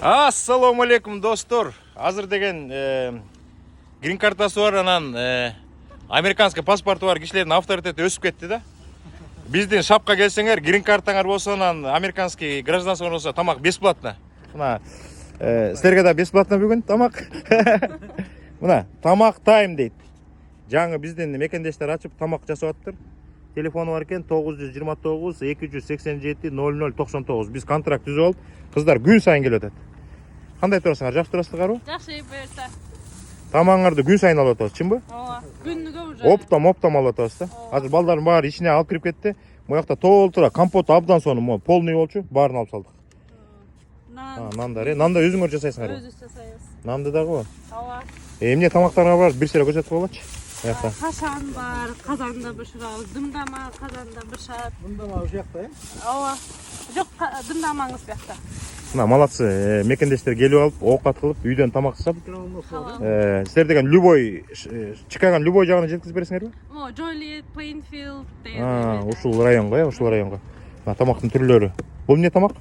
Ассаламу алейкум достор. Азыр деген грин картасы бар, анан американский паспорты бар кишилердин авторитети өсүп кетти да. Биздин шапка келсеңер, грин картаңар болсо, анан американский гражданство болсо тамак бесплатно. Мына силерге да бесплатно бүгүн тамак. Мына тамак тайм дейт. Жаңы биздин мекендештер ачып тамак жасап атыптыр. Телефону бар экен 929 287 0099. Биз контракт түзүп алып, кыздар күн сайын келип атат. Кандай турасыңар? Жакшы турасыздарбы? Жакшы буйрса. Тамагыңарды күн сайын алып атабыз, чынбы? Ооба. Күнүгө уже. Оптом алып атабыз да. Азыр балдардын баары ичине алып кирип кетти. Моякта толтура компот абдан сону полный болчу, баарын алып салдык. Нандар, нанда өзүңөр жасайсыңар. Өзүбүз жасайбыз. Нанды дагы бар. Ооба. Эмне тамактарга бар? Бир сыйра көрсөтүп болочу. Кашан бар, казанда бышырабыз, дымдама казанда бышат. Дымдама ушул жакта, Ооба. Жок, дымдамаңыз буякта. Мына малатсы, мекендештер келип алып, оокат кылып, үйдөн тамак жасап. Силер деген любой Чикагонун любой жагына жеткизип бересиңерби? Джолиет, Плейнфилд Ушул районго, ушул районго. Мына тамактын түрлөрү. Бул эмне тамак?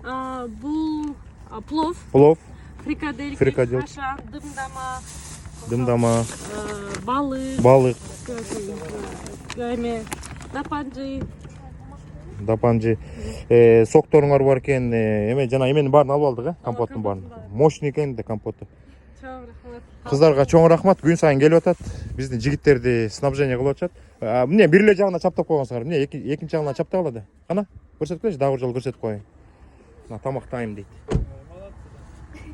Бул плов. Плов, Фрикадельки, кашан, дымдама, балык, дапанжы. Сокторуңар бар экен, эме жана эменин баарын алып алдык, компоттун баарын. Мощный экен да компоту. Чоң рахмат. Кыздарга чоң рахмат, күн сайын келип атат. Биздин жигиттерди снабжение кылып атышат. Эмне бир эле жагына чаптап койгонсуңар? Эмне экинчи жагына чаптай алады? Кана, көрсөткүлөчү, дагы бир жолу көрсөтүп коеюн. Мына тамак тайм дейт.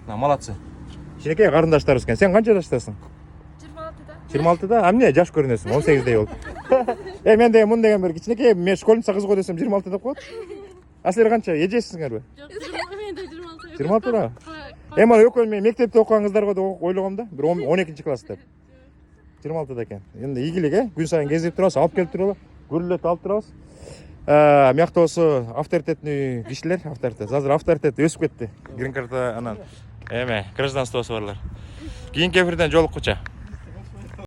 Мына малатсы. Кичинекей карындаштарыбыз экен. Сен канча жаштасың? 26-да. Эмне жаш көрүнөсүң? 18дей болуп. Мен деген мун деген бир кичинекей, мен школьница кыз го десем 26 деп коет. Силер канча? Эжесиңерби? Жок, мен 26. 26да. Ана экөө мен мектепте окуган кыздарга да ойлогом да, бир 12 класс деп. 26да экен. Эми ийгилик, күн сайын кезип турабыз, алып келип турабыз, көрүлөт алып турабыз. Мякта болсо авторитетный кишилер, азыр авторитет өсүп кетти. Грин карта анан эме гражданствосу барлар. Кийинки эфирден жолуккуча.